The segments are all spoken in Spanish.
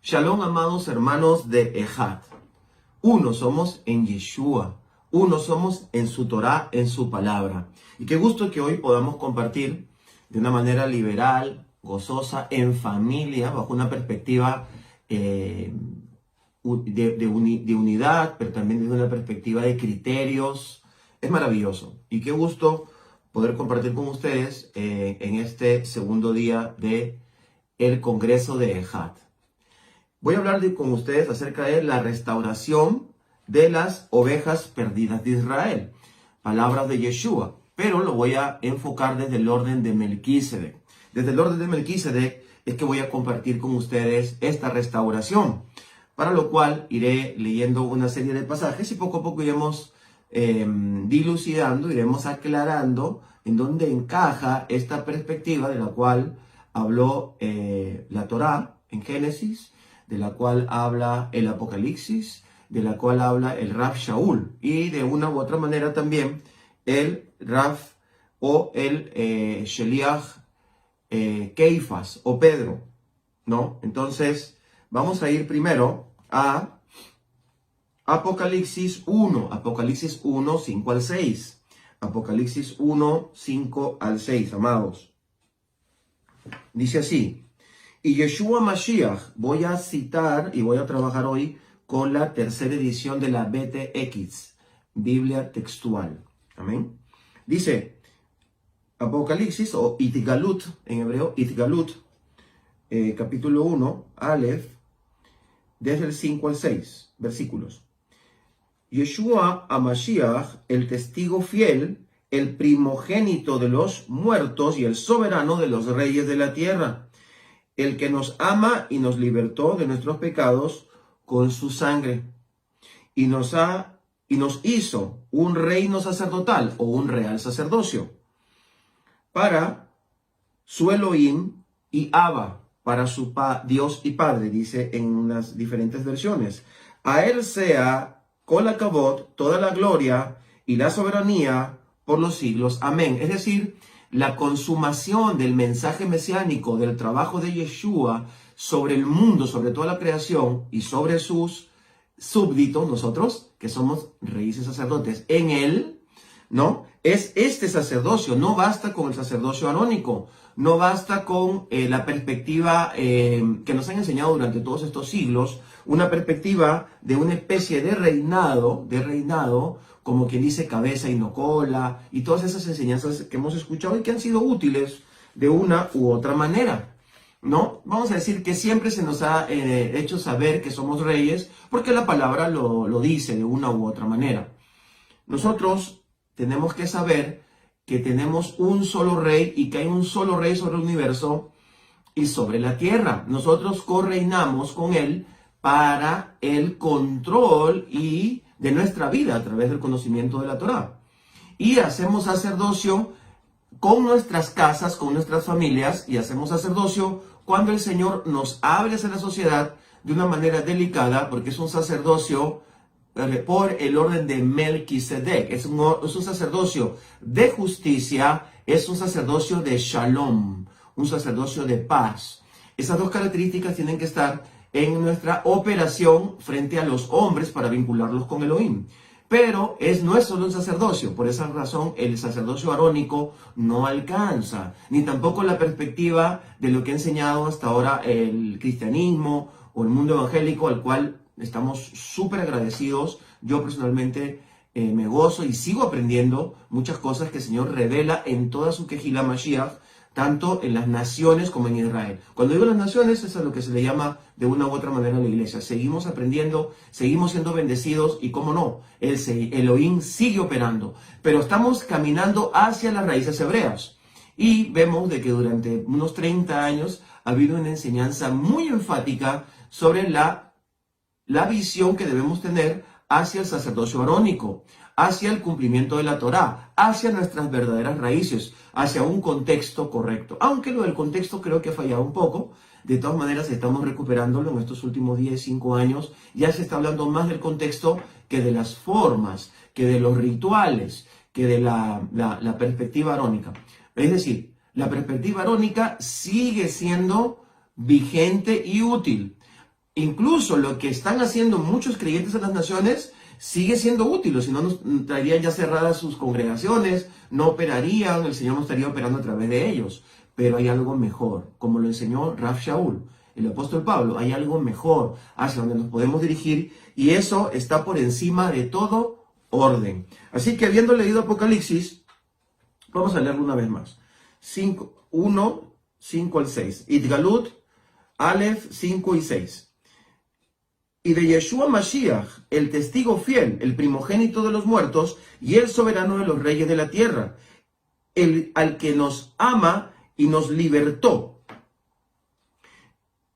Shalom, amados hermanos de Ejat. Uno somos en Yeshua, uno somos en su Torah, en su palabra. Y qué gusto que hoy podamos compartir de una manera liberal, gozosa, en familia, bajo una perspectiva de unidad, pero también desde una perspectiva de criterios. Es maravilloso. Y qué gusto poder compartir con ustedes en este segundo día de el Congreso de Ejat. Voy a hablar con ustedes acerca de la restauración de las ovejas perdidas de Israel. Palabras de Yeshua, pero lo voy a enfocar desde el orden de Melquisedec. Desde el orden de Melquisedec es que voy a compartir con ustedes esta restauración, para lo cual iré leyendo una serie de pasajes y poco a poco iremos dilucidando, iremos aclarando en dónde encaja esta perspectiva de la cual habló la Torá en Génesis, de la cual habla el Apocalipsis, de la cual habla el Rav Shaul, y de una u otra manera también el Rav o el Sheliach Keifas o Pedro, ¿no? Entonces, vamos a ir primero a Apocalipsis 1, 5 al 6. Apocalipsis 1, 5 al 6, amados. Dice así: y Yeshua Mashiach, voy a citar y voy a trabajar hoy con la tercera edición de la BTX, Biblia textual. Amén. Dice Apocalipsis o Itgalut, en hebreo, Itgalut, capítulo 1, Aleph, desde el 5 al 6, versículos. Yeshua a Mashiach, el testigo fiel, el primogénito de los muertos y el soberano de los reyes de la tierra, el que nos ama y nos libertó de nuestros pecados con su sangre, y nos hizo un reino sacerdotal o un real sacerdocio para su Elohim y Abba, para su Dios y Padre, dice en unas diferentes versiones. A él sea kol hakavod, toda la gloria y la soberanía por los siglos. Amén. Es decir, la consumación del mensaje mesiánico, del trabajo de Yeshua sobre el mundo, sobre toda la creación y sobre sus súbditos, nosotros que somos reyes y sacerdotes, en él, ¿no? Es este sacerdocio. No basta con el sacerdocio arónico, no basta con la perspectiva que nos han enseñado durante todos estos siglos, una perspectiva de una especie de reinado, como quien dice cabeza y no cola, y todas esas enseñanzas que hemos escuchado y que han sido útiles de una u otra manera, ¿no? Vamos a decir que siempre se nos ha hecho saber que somos reyes porque la palabra lo dice de una u otra manera. Nosotros tenemos que saber que tenemos un solo rey y que hay un solo rey sobre el universo y sobre la tierra. Nosotros correinamos con él para el control y de nuestra vida a través del conocimiento de la Torá. Y hacemos sacerdocio con nuestras casas, con nuestras familias, y hacemos sacerdocio cuando el Señor nos abre hacia la sociedad de una manera delicada, porque es un sacerdocio por el orden de Melquisedec. Es un sacerdocio de justicia, es un sacerdocio de shalom, un sacerdocio de paz. Esas dos características tienen que estar en nuestra operación frente a los hombres para vincularlos con Elohim. Pero no es solo un sacerdocio. Por esa razón el sacerdocio arónico no alcanza, ni tampoco la perspectiva de lo que ha enseñado hasta ahora el cristianismo o el mundo evangélico, al cual estamos súper agradecidos. Yo personalmente me gozo y sigo aprendiendo muchas cosas que el Señor revela en toda su Kehilá Mashiach, tanto en las naciones como en Israel. Cuando digo las naciones, es a lo que se le llama de una u otra manera la iglesia. Seguimos aprendiendo, seguimos siendo bendecidos y, cómo no, el Elohim sigue operando. Pero estamos caminando hacia las raíces hebreas. Y vemos de que durante unos 30 años ha habido una enseñanza muy enfática sobre la visión que debemos tener hacia el sacerdocio arónico, hacia el cumplimiento de la Torá, hacia nuestras verdaderas raíces, hacia un contexto correcto. Aunque lo del contexto creo que ha fallado un poco. De todas maneras, estamos recuperándolo en estos últimos 10, 5 años. Ya se está hablando más del contexto que de las formas, que de los rituales, que de la perspectiva arónica. Es decir, la perspectiva arónica sigue siendo vigente y útil. incluso lo que están haciendo muchos creyentes en las naciones sigue siendo útil, si no nos traerían ya cerradas sus congregaciones, no operarían, el Señor no estaría operando a través de ellos. Pero hay algo mejor, como lo enseñó Rav Shaul, el apóstol Pablo, hay algo mejor hacia donde nos podemos dirigir, y eso está por encima de todo orden. Así que habiendo leído Apocalipsis, vamos a leerlo una vez más. 1, 5 al 6. Itgalut, Aleph 5 y 6. Y de Yeshua Mashiach, el testigo fiel, el primogénito de los muertos y el soberano de los reyes de la tierra, al que nos ama y nos libertó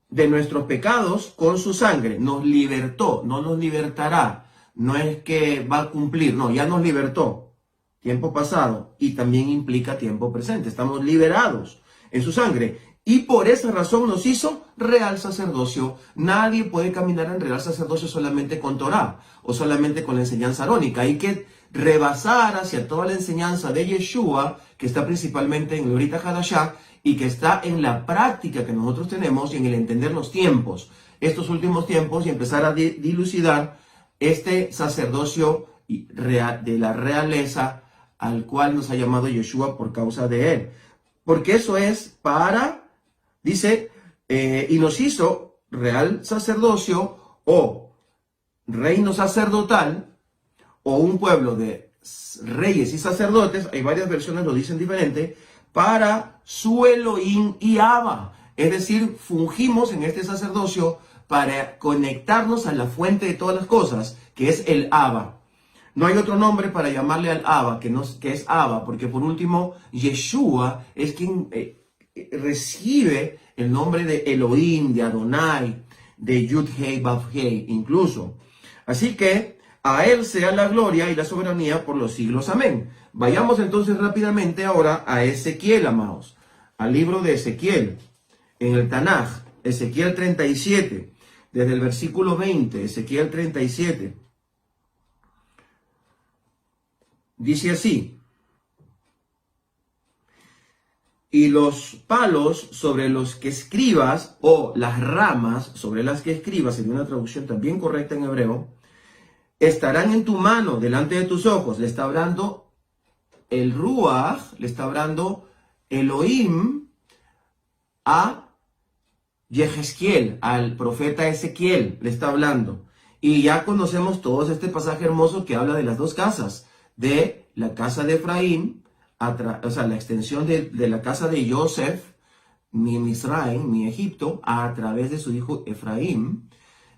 de nuestros pecados con su sangre. Nos libertó, no nos libertará. No es que va a cumplir, no, ya nos libertó. Tiempo pasado, y también implica tiempo presente. Estamos liberados en su sangre. Y por esa razón nos hizo real sacerdocio. Nadie puede caminar en real sacerdocio solamente con Torah o solamente con la enseñanza arónica. Hay que rebasar hacia toda la enseñanza de Yeshua, que está principalmente en Glorita Hadashah y que está en la práctica que nosotros tenemos y en el entender los tiempos, estos últimos tiempos, y empezar a dilucidar este sacerdocio de la realeza al cual nos ha llamado Yeshua por causa de él. Porque eso es para... Dice, y nos hizo real sacerdocio o reino sacerdotal o un pueblo de reyes y sacerdotes, hay varias versiones lo dicen diferente, para su Elohim y Abba. Es decir, fungimos en este sacerdocio para conectarnos a la fuente de todas las cosas, que es el Abba. No hay otro nombre para llamarle al Abba, que es Abba, porque por último, Yeshua es quien... recibe el nombre de Elohim, de Adonai, de Yud-Hei, Vav-Hei, incluso. Así que a él sea la gloria y la soberanía por los siglos. Amén. Vayamos entonces rápidamente ahora a Ezequiel, amados. Al libro de Ezequiel, en el Tanaj, Ezequiel 37, desde el versículo 20, Ezequiel 37. Dice así: y los palos sobre los que escribas, o las ramas sobre las que escribas, en una traducción también correcta en hebreo, estarán en tu mano, delante de tus ojos. Le está hablando el Ruach, le está hablando Elohim a Yehezquiel, al profeta Ezequiel, le está hablando. Y ya conocemos todos este pasaje hermoso que habla de las dos casas, de la casa de Efraín, o sea, la extensión de la casa de Yosef, mi Misraim, mi Egipto, a través de su hijo Efraín,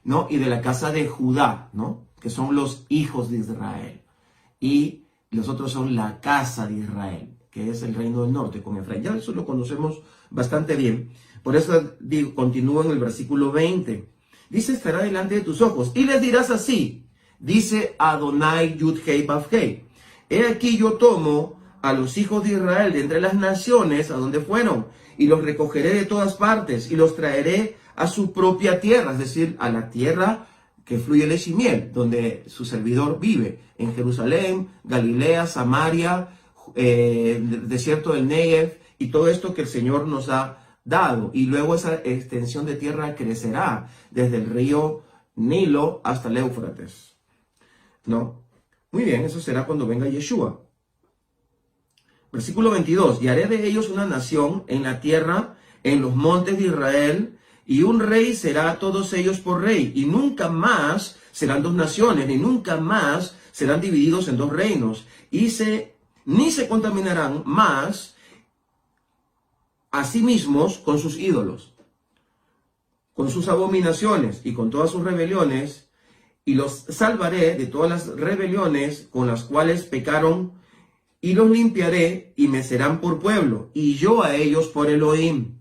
¿no? Y de la casa de Judá, ¿no? Que son los hijos de Israel. Y los otros son la casa de Israel, que es el reino del norte con Efraín. Ya eso lo conocemos bastante bien. Por eso digo, continúa en el versículo 20. Dice, estará delante de tus ojos. Y les dirás así, dice Adonai Yud-Hei Vav-Hei. He aquí yo tomo a los hijos de Israel de entre las naciones a donde fueron, y los recogeré de todas partes, y los traeré a su propia tierra, es decir, a la tierra que fluye leche y miel, donde su servidor vive, en Jerusalén, Galilea, Samaria, desierto del Negev, y todo esto que el Señor nos ha dado. Y luego esa extensión de tierra crecerá desde el río Nilo hasta el Éufrates, ¿no? Muy bien, eso será cuando venga Yeshua. Versículo 22, y haré de ellos una nación en la tierra, en los montes de Israel, y un rey será a todos ellos por rey, y nunca más serán dos naciones, ni nunca más serán divididos en dos reinos, ni se contaminarán más a sí mismos con sus ídolos, con sus abominaciones y con todas sus rebeliones, y los salvaré de todas las rebeliones con las cuales pecaron, y los limpiaré y me serán por pueblo, y yo a ellos por Elohim.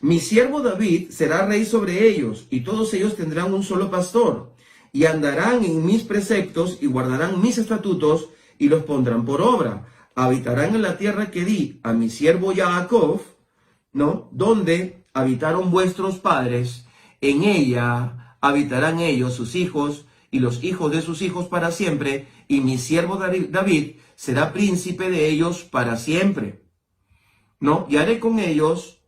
Mi siervo David será rey sobre ellos, y todos ellos tendrán un solo pastor, y andarán en mis preceptos, y guardarán mis estatutos, y los pondrán por obra. Habitarán en la tierra que di a mi siervo Jacob, ¿no? Donde habitaron vuestros padres, en ella habitarán ellos, sus hijos, y los hijos de sus hijos para siempre, y mi siervo David será príncipe de ellos para siempre, ¿no? Y haré con ellos,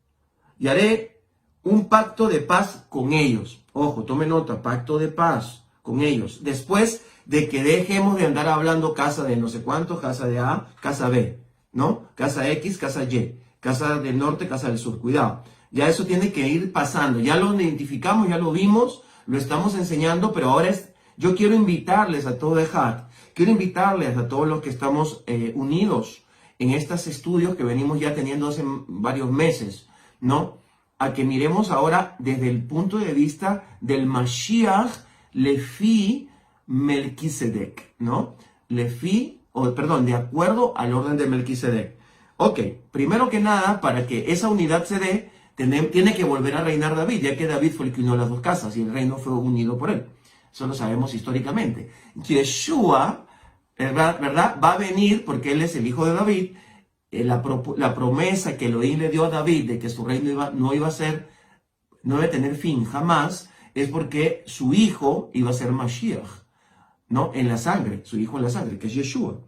y haré un pacto de paz con ellos. Ojo, tome nota, pacto de paz con ellos. Después de que dejemos de andar hablando casa de no sé cuánto, casa de A, casa B, ¿no? Casa X, casa Y, casa del norte, casa del sur. Cuidado. Ya eso tiene que ir pasando. Ya lo identificamos, ya lo vimos, lo estamos enseñando, pero ahora yo quiero invitarles a todo Ejat, quiero invitarles a todos los que estamos unidos en estos estudios que venimos ya teniendo hace varios meses, ¿no? A que miremos ahora desde el punto de vista del Mashiach Lefi Melquisedec, ¿no? De acuerdo al orden de Melquisedec. Ok, primero que nada, para que esa unidad se dé, tiene que volver a reinar David, ya que David fue el que unió las dos casas y el reino fue unido por él. Eso lo sabemos históricamente. Yeshua, ¿verdad? Va a venir porque él es el hijo de David. La promesa que Elohim le dio a David de que su reino no iba a tener fin jamás, es porque su hijo iba a ser Mashiach, ¿no? En la sangre, su hijo en la sangre, que es Yeshua.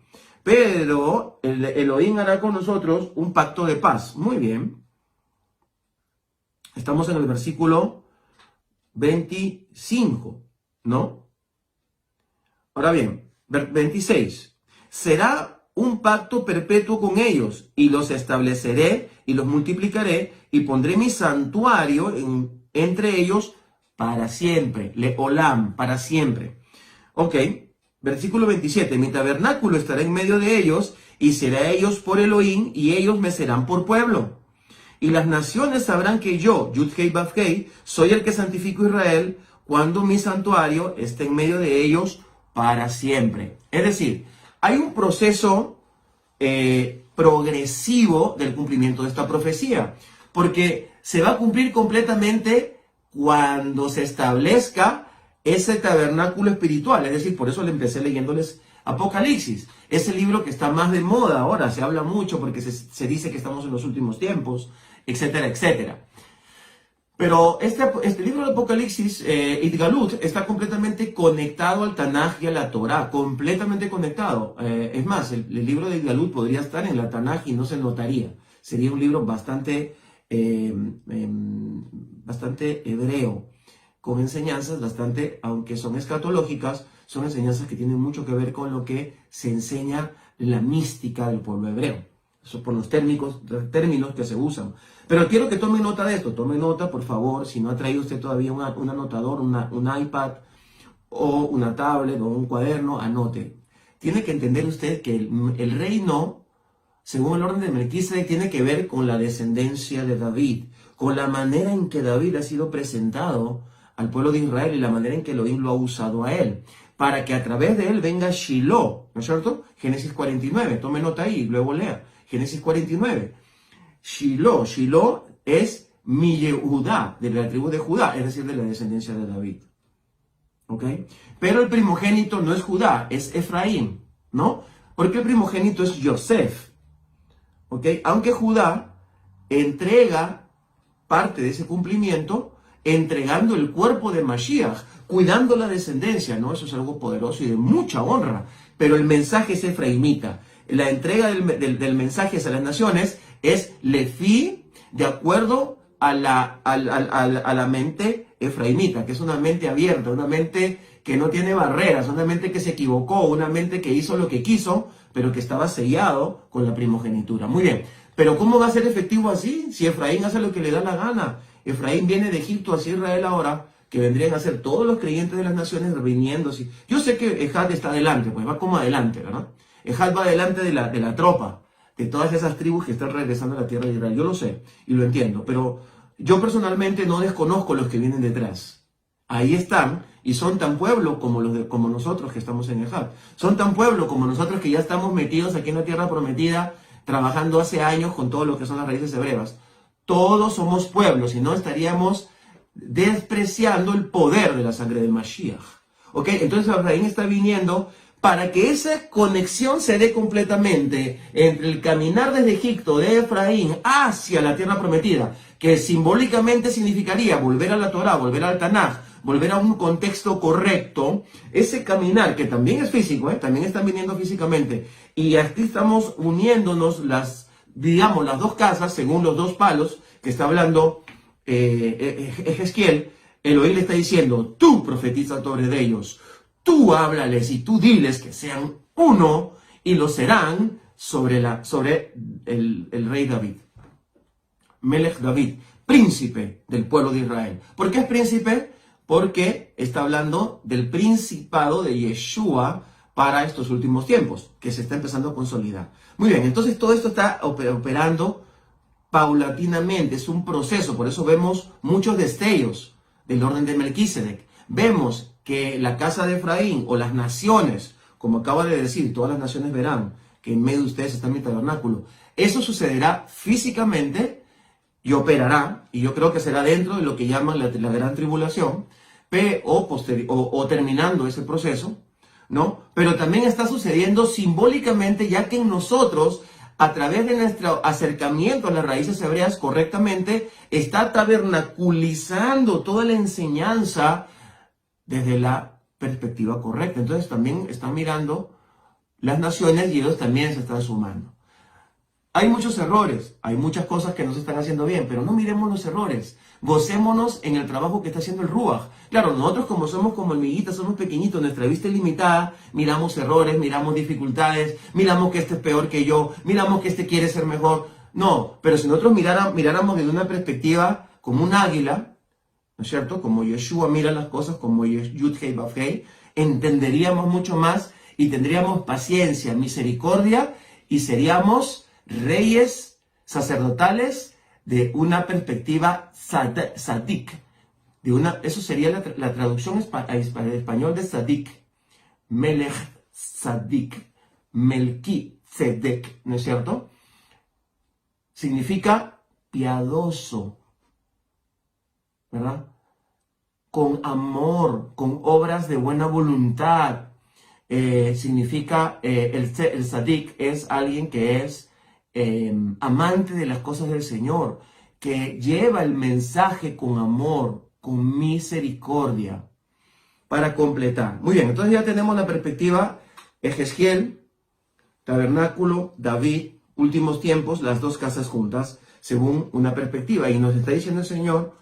Pero el Elohim hará con nosotros un pacto de paz. Muy bien. Estamos en el versículo 25, ¿no? Ahora bien, 26. Será un pacto perpetuo con ellos, y los estableceré y los multiplicaré, y pondré mi santuario entre ellos para siempre. Leolam, para siempre. Ok, versículo 27. Mi tabernáculo estará en medio de ellos, y será ellos por Elohim, y ellos me serán por pueblo. Y las naciones sabrán que yo, Yud-Hei Vav-Hei, soy el que santifico a Israel, cuando mi santuario esté en medio de ellos para siempre. Es decir, hay un proceso progresivo del cumplimiento de esta profecía, porque se va a cumplir completamente cuando se establezca ese tabernáculo espiritual. Es decir, por eso le empecé leyéndoles Apocalipsis. Es el libro que está más de moda ahora, se habla mucho porque se dice que estamos en los últimos tiempos, etcétera, etcétera. Pero este libro de Apocalipsis, Itgalut, está completamente conectado al Tanaj y a la Torah, completamente conectado. Es más, el libro de Itgalut podría estar en la Tanaj y no se notaría. Sería un libro bastante hebreo, con enseñanzas bastante, aunque son escatológicas, son enseñanzas que tienen mucho que ver con lo que se enseña la mística del pueblo hebreo. Eso por los términos que se usan. Pero quiero que tome nota de esto. Tome nota, por favor, si no ha traído usted todavía un anotador, un iPad o una tablet o un cuaderno, anote. Tiene que entender usted que el reino, según el orden de Melquisedec, tiene que ver con la descendencia de David, con la manera en que David ha sido presentado al pueblo de Israel y la manera en que Elohim lo ha usado a él, para que a través de él venga Shiloh, ¿no es cierto? Génesis 49, tome nota ahí, luego lea. Génesis 49. Shiloh es mi Yehudá, de la tribu de Judá, es decir, de la descendencia de David. ¿Ok? Pero el primogénito no es Judá, es Efraín, ¿no? Porque el primogénito es Yosef. ¿Ok? Aunque Judá entrega parte de ese cumplimiento, entregando el cuerpo de Mashiach, cuidando la descendencia, ¿no? Eso es algo poderoso y de mucha honra. Pero el mensaje es efraimita. La entrega del mensaje a las naciones es Lefi, de acuerdo a la mente efraimita, que es una mente abierta, una mente que no tiene barreras, una mente que se equivocó, una mente que hizo lo que quiso, pero que estaba sellado con la primogenitura. Muy bien, pero ¿cómo va a ser efectivo así? Si Efraín hace lo que le da la gana. Efraín viene de Egipto hacia Israel ahora, que vendrían a ser todos los creyentes de las naciones viniendo así. Yo sé que Ejat está adelante, pues va como adelante, ¿verdad? Ejat va adelante de la tropa, de todas esas tribus que están regresando a la tierra de Israel. Yo lo sé y lo entiendo, pero yo personalmente no desconozco los que vienen detrás. Ahí están y son tan pueblo como nosotros que estamos en Ejat. Son tan pueblo como nosotros que ya estamos metidos aquí en la tierra prometida, trabajando hace años con todo lo que son las raíces hebreas. Todos somos pueblos y no estaríamos despreciando el poder de la sangre del Mashiach. ¿Ok? Entonces Abraham está viniendo para que esa conexión se dé completamente entre el caminar desde Egipto de Efraín hacia la tierra prometida, que simbólicamente significaría volver a la Torah, volver al Tanaj, volver a un contexto correcto, ese caminar que también es físico, también están viniendo físicamente, y aquí estamos uniéndonos las dos casas según los dos palos que está hablando Ezequiel, Elohim le está diciendo, tú profetiza sobre ellos, tú háblales y tú diles que sean uno y lo serán sobre el rey David. Melech David, príncipe del pueblo de Israel. ¿Por qué es príncipe? Porque está hablando del principado de Yeshua para estos últimos tiempos, que se está empezando a consolidar. Muy bien, entonces todo esto está operando paulatinamente, es un proceso, por eso vemos muchos destellos del orden de Melquisedec. Vemos que la casa de Efraín o las naciones, como acaba de decir, todas las naciones verán que en medio de ustedes está mi tabernáculo. Eso sucederá físicamente y operará, y yo creo que será dentro de lo que llaman la gran tribulación, o terminando ese proceso, ¿no? Pero también está sucediendo simbólicamente, ya que en nosotros, a través de nuestro acercamiento a las raíces hebreas correctamente, está tabernaculizando toda la enseñanza desde la perspectiva correcta. Entonces también están mirando las naciones y ellos también se están sumando. Hay muchos errores, hay muchas cosas que no se están haciendo bien, pero no miremos los errores. Gocémonos en el trabajo que está haciendo el Ruach. Claro, nosotros como somos como hormiguitas, somos pequeñitos, nuestra vista es limitada, miramos errores, miramos dificultades, miramos que este es peor que yo, miramos que este quiere ser mejor. No, pero si nosotros miráramos desde una perspectiva como un águila, ¿no es cierto? Como Yeshua mira las cosas, como Yud-Hei Vav-Hei, entenderíamos mucho más y tendríamos paciencia, misericordia y seríamos reyes sacerdotales de una perspectiva sadik. Eso sería la traducción al español de sadik. Melech sadik. Melquisedec, ¿no es cierto? Significa piadoso, ¿verdad? Con amor, con obras de buena voluntad. Significa, el sadik es alguien que es amante de las cosas del Señor, que lleva el mensaje con amor, con misericordia, para completar. Muy bien, entonces ya tenemos la perspectiva Ezequiel, tabernáculo, David, últimos tiempos, las dos casas juntas, según una perspectiva. Y nos está diciendo el Señor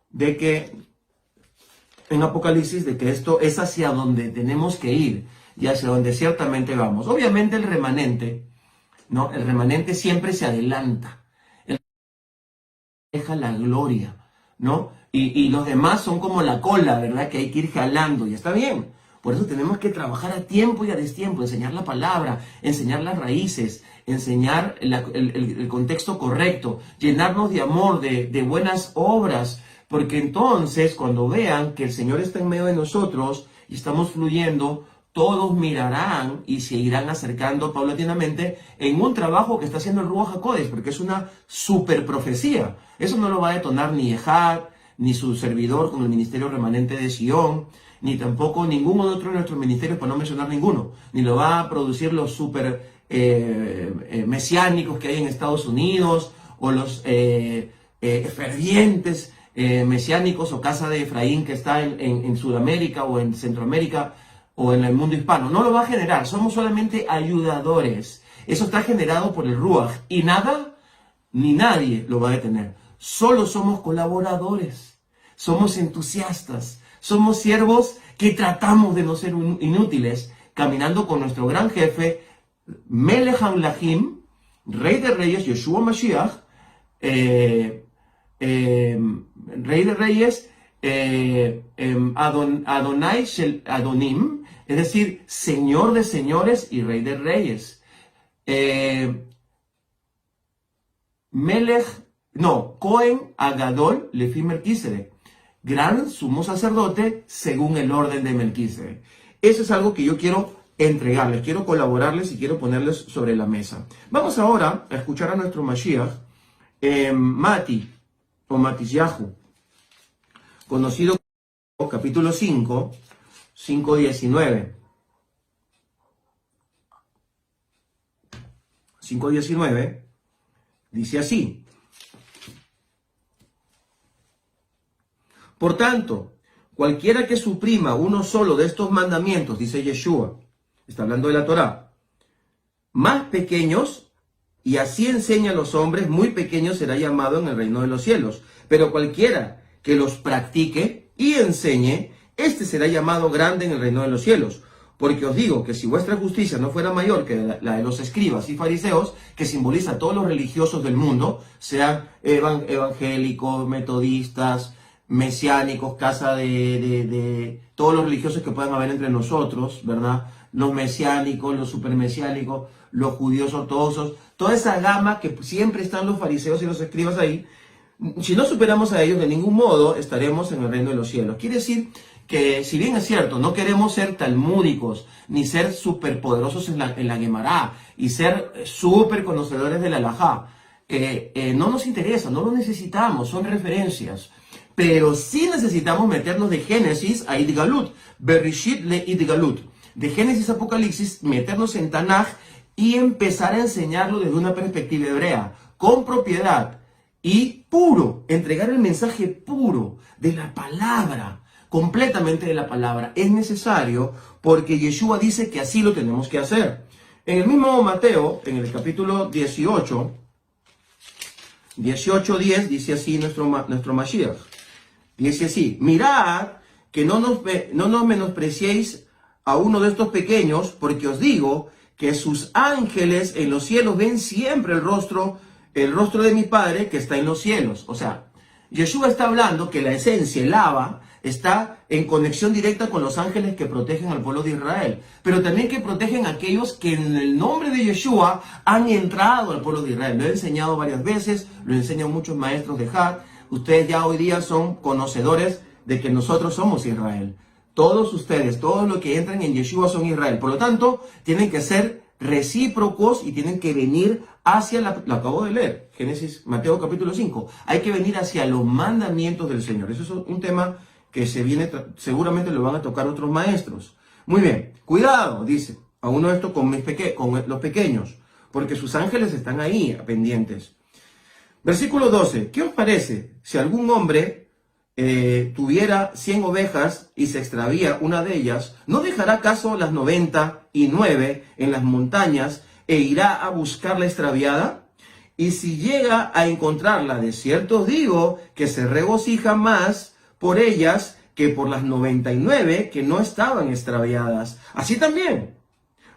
de que en Apocalipsis, de que esto es hacia donde tenemos que ir y hacia donde ciertamente vamos. Obviamente el remanente, ¿no? El remanente siempre se adelanta, deja la gloria, ¿no? Y los demás son como la cola, ¿verdad? Que hay que ir jalando, y está bien. Por eso tenemos que trabajar a tiempo y a destiempo, enseñar la palabra, enseñar las raíces, enseñar el contexto correcto, llenarnos de amor, de buenas obras, porque entonces cuando vean que el Señor está en medio de nosotros y estamos fluyendo, todos mirarán y se irán acercando paulatinamente en un trabajo que está haciendo el Ruach HaKodesh, porque es una super profecía. Eso no lo va a detonar ni Ehad, ni su servidor con el ministerio remanente de Sion, ni tampoco ninguno de otros de nuestros ministerios, para no mencionar ninguno, ni lo va a producir los super mesiánicos que hay en Estados Unidos, o los fervientes mesiánicos o casa de Efraín que está en Sudamérica o en Centroamérica, o en el mundo hispano. No lo va a generar, somos solamente ayudadores. Eso está generado por el Ruach y nada ni nadie lo va a detener. Solo somos colaboradores, somos entusiastas, somos siervos que tratamos de no ser inútiles, caminando con nuestro gran jefe, Melech HaMelachim, Rey de Reyes, Yeshua Mashiach, Rey de Reyes, Adonai Shel Adonim, es decir, Señor de señores y Rey de reyes. Cohen Agadol Lefi Melquisedec, gran sumo sacerdote según el orden de Melquisedec. Eso es algo que yo quiero entregarles, quiero colaborarles y quiero ponerles sobre la mesa. Vamos ahora a escuchar a nuestro Mashiach, Mati, o Matisyahu, conocido como capítulo 5, 5:19. 5:19 dice así: por tanto, cualquiera que suprima uno solo de estos mandamientos, dice Yeshua, está hablando de la Torá, más pequeños, y así enseña a los hombres, muy pequeño será llamado en el reino de los cielos. Pero cualquiera que los practique y enseñe, este será llamado grande en el reino de los cielos. Porque os digo que si vuestra justicia no fuera mayor que la de los escribas y fariseos, que simboliza a todos los religiosos del mundo, sean evangélicos, metodistas, mesiánicos, casa de todos los religiosos que puedan haber entre nosotros, ¿verdad? Los mesiánicos, los supermesiánicos, los judíos ortodoxos, toda esa gama que siempre están los fariseos y los escribas ahí. Si no superamos a ellos, de ningún modo estaremos en el reino de los cielos. Quiere decir que, si bien es cierto, no queremos ser talmúdicos, ni ser superpoderosos en la Guemará, y ser súper conocedores de la Halajá, no nos interesa, no lo necesitamos, son referencias. Pero sí necesitamos meternos de Génesis a Idgalut, Bereshit le Idgalut, de Génesis a Apocalipsis, meternos en Tanaj y empezar a enseñarlo desde una perspectiva hebrea, con propiedad y puro, entregar el mensaje puro de la palabra, completamente de la palabra. Es necesario porque Yeshua dice que así lo tenemos que hacer. En el mismo Mateo, en el capítulo 18, 18:10, dice así nuestro Mashiach. Dice así: mirad que no nos menospreciéis a uno de estos pequeños, porque os digo que sus ángeles en los cielos ven siempre el rostro de mi Padre que está en los cielos. O sea, Yeshua está hablando que la esencia, el Abba, está en conexión directa con los ángeles que protegen al pueblo de Israel, pero también que protegen a aquellos que en el nombre de Yeshua han entrado al pueblo de Israel. Lo he enseñado varias veces, lo enseñan muchos maestros de Had. Ustedes ya hoy día son conocedores de que nosotros somos Israel. Todos ustedes, todos los que entran en Yeshua son Israel. Por lo tanto, tienen que ser recíprocos y tienen que venir hacia lo acabo de leer, Mateo capítulo 5. Hay que venir hacia los mandamientos del Señor. Eso es un tema que seguramente lo van a tocar otros maestros. Muy bien, cuidado, dice, a uno de estos con los pequeños, porque sus ángeles están ahí, pendientes. Versículo 12, ¿qué os parece si algún hombre tuviera 100 ovejas y se extravía una de ellas? ¿No dejará acaso las 99 en las montañas e irá a buscar la extraviada? Y si llega a encontrarla, de cierto os digo que se regocija más por ellas que por las 99 que no estaban extraviadas. Así también,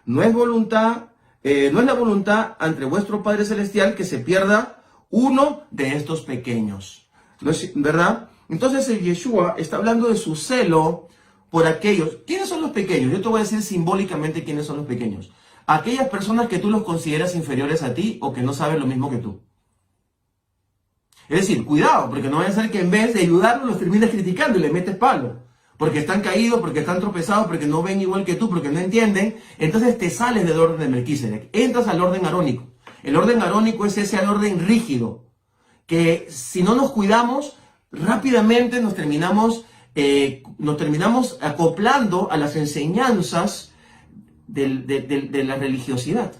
no es la voluntad ante vuestro Padre Celestial que se pierda uno de estos pequeños. ¿No es verdad? Entonces el Yeshua está hablando de su celo por aquellos. ¿Quiénes son los pequeños? Yo te voy a decir simbólicamente quiénes son los pequeños. Aquellas personas que tú los consideras inferiores a ti o que no saben lo mismo que tú. Es decir, cuidado, porque no vaya a ser que en vez de ayudarlos los termines criticando y les metes palo. Porque están caídos, porque están tropezados, porque no ven igual que tú, porque no entienden. Entonces te sales del orden de Melquisedec. Entras al orden arónico. El orden arónico es ese orden rígido. Que si no nos cuidamos, rápidamente nos terminamos acoplando a las enseñanzas de la religiosidad.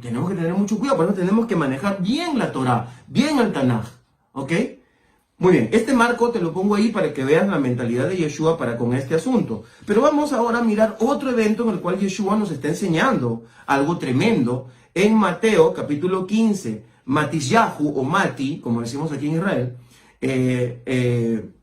Tenemos que tener mucho cuidado, por eso tenemos que manejar bien la Torah, bien el Tanaj, ¿ok? Muy bien, este marco te lo pongo ahí para que veas la mentalidad de Yeshua para con este asunto. Pero vamos ahora a mirar otro evento en el cual Yeshua nos está enseñando algo tremendo en Mateo capítulo 15, Matisyahu o Mati, como decimos aquí en Israel, en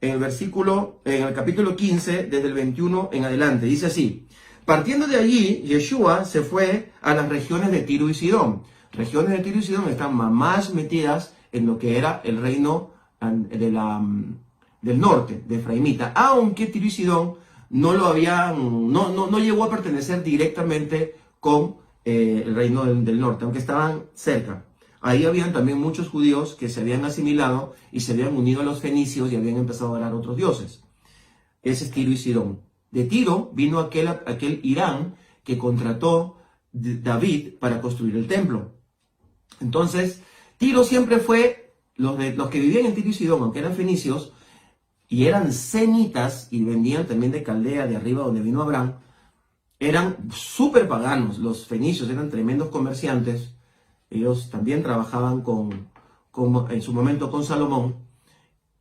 el capítulo 15, desde el 21 en adelante, dice así: partiendo de allí, Yeshua se fue a las regiones de Tiro y Sidón. Regiones de Tiro y Sidón están más metidas en lo que era el reino del norte, de Efraimita, aunque Tiro y Sidón no llegó a pertenecer directamente con el reino del norte, aunque estaban cerca. Ahí habían también muchos judíos que se habían asimilado y se habían unido a los fenicios y habían empezado a adorar a otros dioses. Ese es Tiro y Sidón. De Tiro vino aquel Irán que contrató David para construir el templo. Entonces, Tiro siempre fue, los que vivían en Tiro y Sidón, aunque eran fenicios, y eran semitas, y venían también de Caldea, de arriba donde vino Abraham, eran súper paganos. Los fenicios eran tremendos comerciantes. Ellos también trabajaban en su momento con Salomón.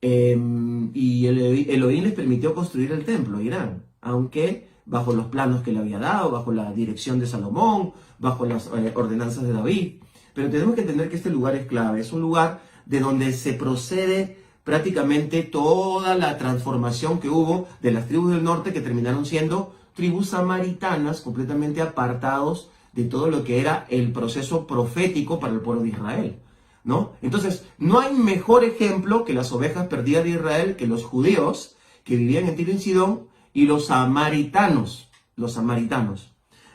Y Elohim les permitió construir el templo, Irán. Aunque bajo los planos que le había dado, bajo la dirección de Salomón, bajo las ordenanzas de David. Pero tenemos que entender que este lugar es clave, es un lugar de donde se procede prácticamente toda la transformación que hubo de las tribus del norte, que terminaron siendo tribus samaritanas, completamente apartados de todo lo que era el proceso profético para el pueblo de Israel, ¿no? Entonces, no hay mejor ejemplo que las ovejas perdidas de Israel, que los judíos que vivían en Tiro y Sidón, y los samaritanos.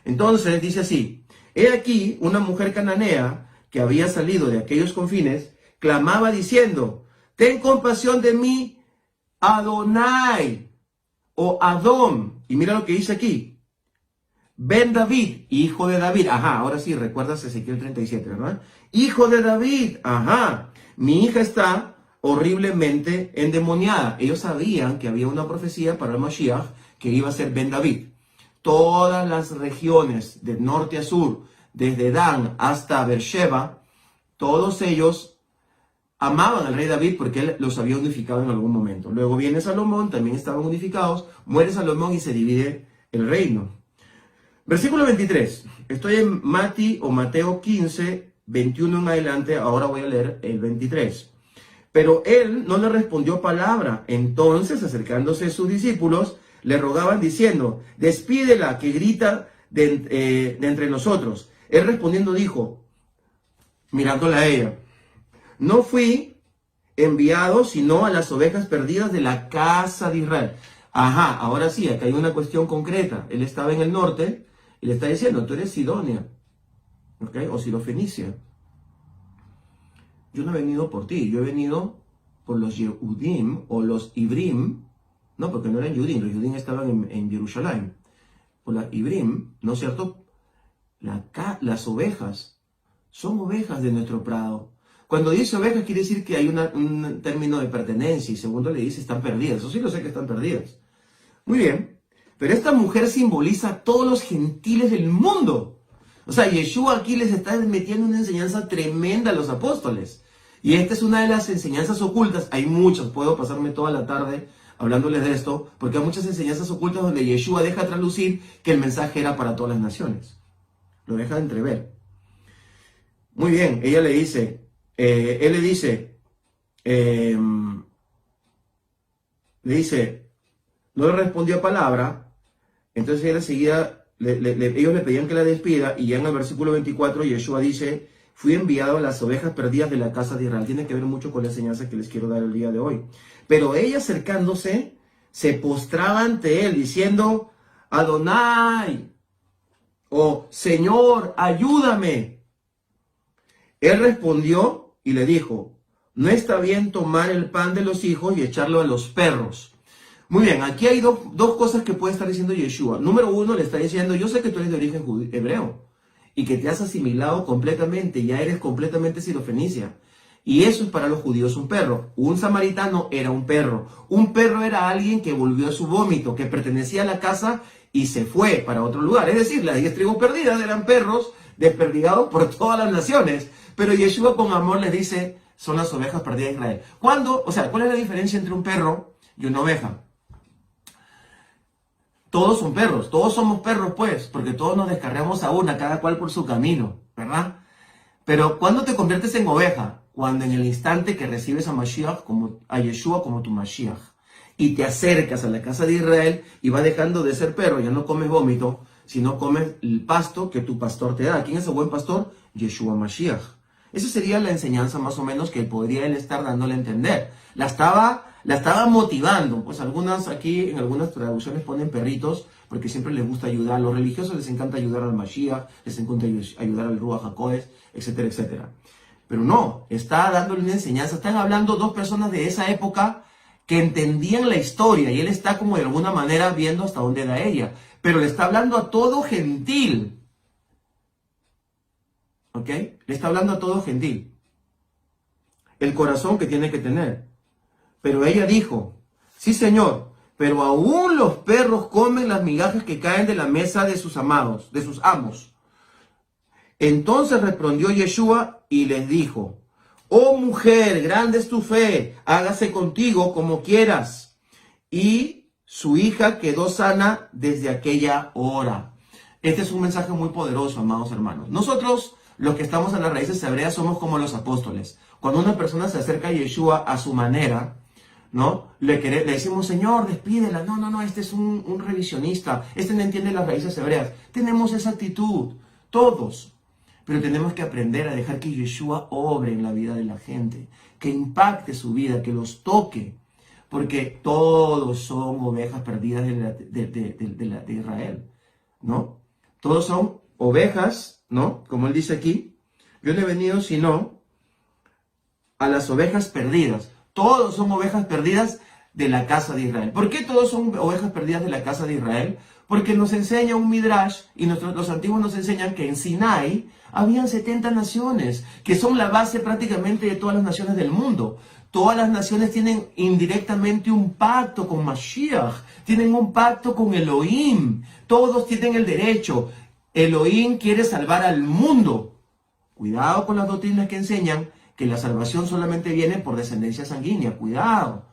Entonces, dice así: he aquí una mujer cananea que había salido de aquellos confines, clamaba diciendo: ten compasión de mí, Adonai, o Adón. Y mira lo que dice aquí: Ben David, hijo de David. Ajá, ahora sí, recuerdas Ezequiel 37, ¿verdad? Hijo de David, ajá. Mi hija está horriblemente endemoniada. Ellos sabían que había una profecía para el Mashiach que iba a ser Ben David. Todas las regiones de norte a sur, desde Dan hasta Beersheba, todos ellos amaban al rey David porque él los había unificado en algún momento. Luego viene Salomón, también estaban unificados, muere Salomón y se divide el reino. Versículo 23. Estoy en Mateo 15, 21 en adelante. Ahora voy a leer el 23. Pero él no le respondió palabra. Entonces, acercándose a sus discípulos, le rogaban diciendo: despídela, que grita de entre nosotros. Él respondiendo dijo, mirándola a ella: no fui enviado sino a las ovejas perdidas de la casa de Israel. Ajá, ahora sí, acá hay una cuestión concreta. Él estaba en el norte y le está diciendo: tú eres Sidonia, ¿ok? O Sirofenicia. Yo no he venido por ti, yo he venido por los Yehudim o los Ibrim, no, porque no eran Yehudim, los Yehudim estaban en Jerusalén, por la Ibrim, ¿no es cierto? Las ovejas son ovejas de nuestro prado. Cuando dice ovejas quiere decir que hay un término de pertenencia, y segundo le dice están perdidas. Eso sí lo sé, que están perdidas. Muy bien, pero esta mujer simboliza a todos los gentiles del mundo. O sea, Yeshua aquí les está metiendo una enseñanza tremenda a los apóstoles. Y esta es una de las enseñanzas ocultas. Hay muchas, puedo pasarme toda la tarde hablándoles de esto, porque hay muchas enseñanzas ocultas donde Yeshua deja traslucir que el mensaje era para todas las naciones. Lo deja entrever. Muy bien, ella le dice, él le dice, no le respondió palabra. Entonces ella enseguida, ellos le pedían que la despida, y ya en el versículo 24 Yeshua dice: fui enviado a las ovejas perdidas de la casa de Israel. Tiene que ver mucho con la enseñanza que les quiero dar el día de hoy. Pero ella, acercándose, se postraba ante él diciendo: Adonai, o Señor, ayúdame. Él respondió y le dijo: no está bien tomar el pan de los hijos y echarlo a los perros. Muy bien, aquí hay dos cosas que puede estar diciendo Yeshua. Número uno, le está diciendo: yo sé que tú eres de origen hebreo y que te has asimilado completamente, ya eres completamente sirofenicia. Y eso es para los judíos un perro. Un samaritano era un perro. Un perro era alguien que volvió a su vómito, que pertenecía a la casa y se fue para otro lugar. Es decir, las 10 tribus perdidas eran perros desperdigados por todas las naciones. Pero Yeshua con amor les dice: son las ovejas perdidas de Israel. ¿Cuál es la diferencia entre un perro y una oveja? Todos son perros, todos somos perros pues, porque todos nos descarriamos a una, cada cual por su camino, ¿verdad? Pero ¿cuándo te conviertes en oveja? Cuando en el instante que recibes a Mashiach, a Yeshua como tu Mashiach, y te acercas a la casa de Israel y vas dejando de ser perro, ya no comes vómito, sino comes el pasto que tu pastor te da. ¿Quién es el buen pastor? Yeshua Mashiach. Esa sería la enseñanza más o menos que podría él estar dándole a entender. La estaba motivando. Pues en algunas traducciones ponen perritos, porque siempre les gusta ayudar. A los religiosos les encanta ayudar al Mashiach, les encanta ayudar al Ruach HaKodesh, etcétera, etcétera. Pero no, está dándole una enseñanza. Están hablando dos personas de esa época que entendían la historia, y él está como de alguna manera viendo hasta dónde da ella. Pero le está hablando a todo gentil. ¿Ok? Le está hablando a todo gentil. El corazón que tiene que tener. Pero ella dijo: sí, Señor, pero aún los perros comen las migajas que caen de la mesa de sus amados, de sus amos. Entonces respondió Yeshua y les dijo: oh mujer, grande es tu fe, hágase contigo como quieras. Y su hija quedó sana desde aquella hora. Este es un mensaje muy poderoso, amados hermanos. Nosotros, los que estamos en las raíces hebreas, somos como los apóstoles. Cuando una persona se acerca a Yeshua a su manera, ¿no? Le decimos, Señor, despídela. No, este es un revisionista. Este no entiende las raíces hebreas. Tenemos esa actitud, todos. Pero tenemos que aprender a dejar que Yeshua obre en la vida de la gente, que impacte su vida, que los toque. Porque todos son ovejas perdidas de Israel, ¿no? Todos son ovejas, ¿no? Como él dice aquí, yo no he venido sino a las ovejas perdidas. Todos son ovejas perdidas de la casa de Israel. ¿Por qué todos son ovejas perdidas de la casa de Israel? Porque nos enseña un Midrash, y los antiguos nos enseñan que en Sinai habían 70 naciones, que son la base prácticamente de todas las naciones del mundo. Todas las naciones tienen indirectamente un pacto con Mashiach, tienen un pacto con Elohim. Todos tienen el derecho. Elohim quiere salvar al mundo. Cuidado con las doctrinas que enseñan que la salvación solamente viene por descendencia sanguínea. Cuidado,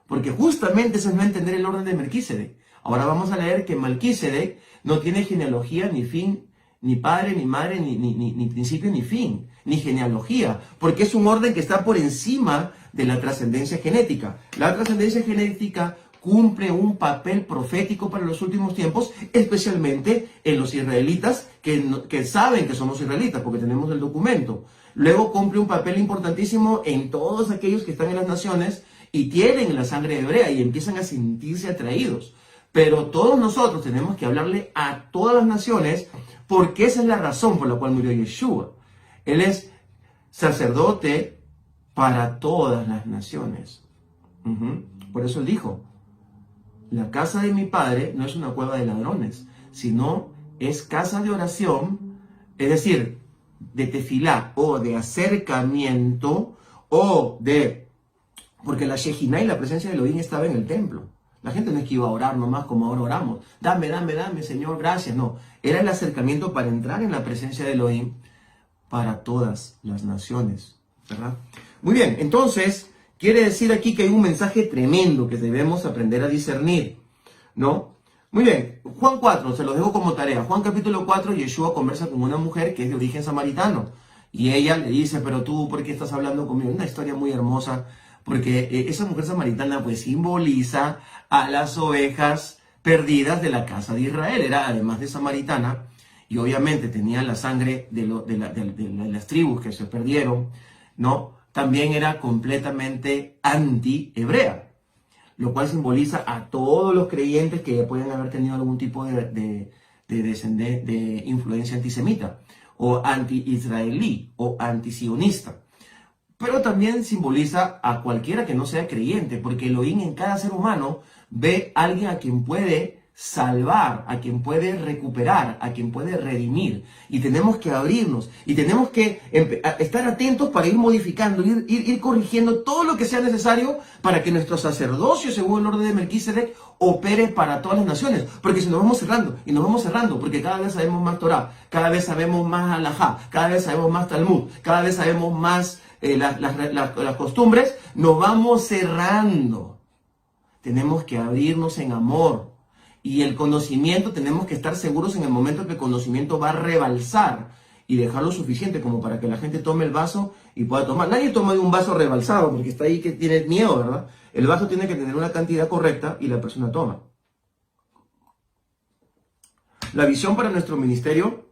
porque justamente eso es no entender el orden de Melquisedec. Ahora vamos a leer que Melquisedec no tiene genealogía, ni fin, ni padre, ni madre, ni principio, ni fin, ni genealogía, porque es un orden que está por encima de la trascendencia genética. La trascendencia genética cumple un papel profético para los últimos tiempos, especialmente en los israelitas que saben que somos israelitas, porque tenemos el documento. Luego cumple un papel importantísimo en todos aquellos que están en las naciones y tienen la sangre hebrea y empiezan a sentirse atraídos. Pero todos nosotros tenemos que hablarle a todas las naciones, porque esa es la razón por la cual murió Yeshua. Él es sacerdote para todas las naciones. Por eso él dijo, la casa de mi padre no es una cueva de ladrones, sino es casa de oración, es decir, de tefilá o de acercamiento o de... Porque la Shejinah y la presencia de Elohim estaba en el templo. La gente no es que iba a orar nomás como ahora oramos. Dame, Señor, gracias. No, era el acercamiento para entrar en la presencia de Elohim para todas las naciones, ¿verdad? Muy bien, entonces, quiere decir aquí que hay un mensaje tremendo que debemos aprender a discernir, ¿no? Muy bien, Juan 4, se los dejo como tarea. Juan capítulo 4, Yeshua conversa con una mujer que es de origen samaritano. Y ella le dice, pero tú, ¿por qué estás hablando conmigo? Una historia muy hermosa, porque esa mujer samaritana pues simboliza a las ovejas perdidas de la casa de Israel. Era además de samaritana, y obviamente tenía la sangre de las tribus que se perdieron, ¿no? También era completamente anti-hebrea, lo cual simboliza a todos los creyentes que pueden haber tenido algún tipo de influencia antisemita, o anti-israelí, o anti-sionista. Pero también simboliza a cualquiera que no sea creyente, porque Elohim en cada ser humano ve a alguien a quien puede salvar, a quien puede recuperar, a quien puede redimir. Y tenemos que abrirnos, y tenemos que estar atentos para ir modificando, ir corrigiendo todo lo que sea necesario para que nuestro sacerdocio, según el orden de Melquisedec, opere para todas las naciones. Porque si nos vamos cerrando, y nos vamos cerrando, porque cada vez sabemos más Torah, cada vez sabemos más Halajá, cada vez sabemos más Talmud, cada vez sabemos más las costumbres, nos vamos cerrando. Tenemos que abrirnos en amor. Y el conocimiento, tenemos que estar seguros en el momento que el conocimiento va a rebalsar y dejarlo suficiente como para que la gente tome el vaso y pueda tomar. Nadie toma de un vaso rebalsado porque está ahí que tiene miedo, ¿verdad? El vaso tiene que tener una cantidad correcta y la persona toma. La visión para nuestro ministerio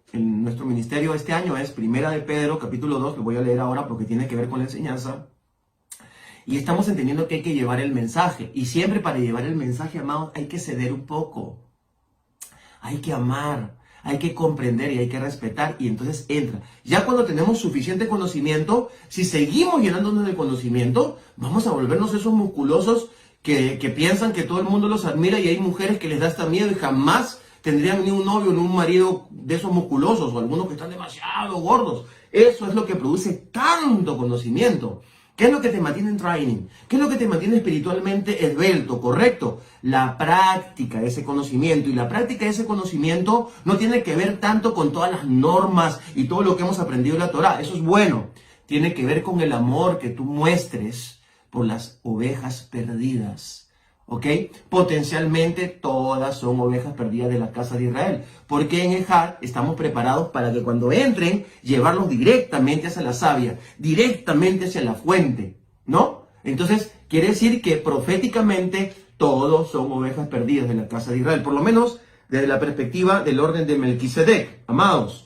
este año es Primera de Pedro, capítulo 2, lo voy a leer ahora porque tiene que ver con la enseñanza. Y estamos entendiendo que hay que llevar el mensaje. Y siempre para llevar el mensaje, amados, hay que ceder un poco. Hay que amar, hay que comprender y hay que respetar. Y entonces entra. Ya cuando tenemos suficiente conocimiento, si seguimos llenándonos de conocimiento, vamos a volvernos esos musculosos que piensan que todo el mundo los admira, y hay mujeres que les da hasta miedo y jamás tendrían ni un novio ni un marido de esos musculosos, o algunos que están demasiado gordos. Eso es lo que produce tanto conocimiento. ¿Qué es lo que te mantiene en training? ¿Qué es lo que te mantiene espiritualmente esbelto, correcto? La práctica de ese conocimiento. Y la práctica de ese conocimiento no tiene que ver tanto con todas las normas y todo lo que hemos aprendido en la Torah. Eso es bueno. Tiene que ver con el amor que tú muestres por las ovejas perdidas. ¿ok? Potencialmente todas son ovejas perdidas de la casa de Israel, porque en Ejad estamos preparados para que cuando entren, llevarlos directamente hacia la savia, directamente hacia la fuente, ¿no? Entonces, quiere decir que proféticamente todos son ovejas perdidas de la casa de Israel, por lo menos desde la perspectiva del orden de Melquisedec, amados.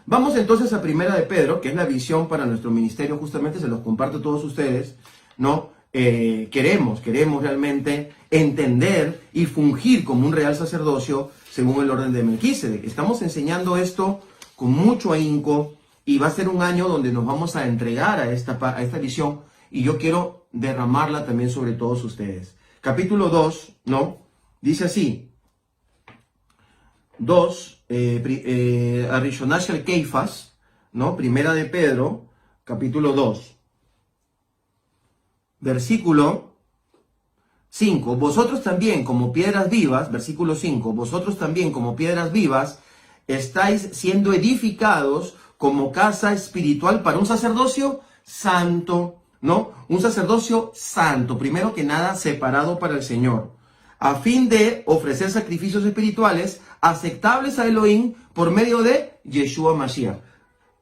Vamos entonces a Primera de Pedro, que es la visión para nuestro ministerio, justamente se los comparto a todos ustedes, ¿no? Queremos realmente entender y fungir como un real sacerdocio según el orden de Melquisedec. Estamos enseñando esto con mucho ahínco y va a ser un año donde nos vamos a entregar a esta visión y yo quiero derramarla también sobre todos ustedes. Capítulo 2, ¿no? Dice así, 2, Arishonash el Keifas, ¿no? Primera de Pedro, capítulo 2. Versículo 5, vosotros también como piedras vivas, versículo 5, vosotros también como piedras vivas estáis siendo edificados como casa espiritual para un sacerdocio santo, ¿no? Un sacerdocio santo, primero que nada separado para el Señor, a fin de ofrecer sacrificios espirituales aceptables a Elohim por medio de Yeshua Mashiach.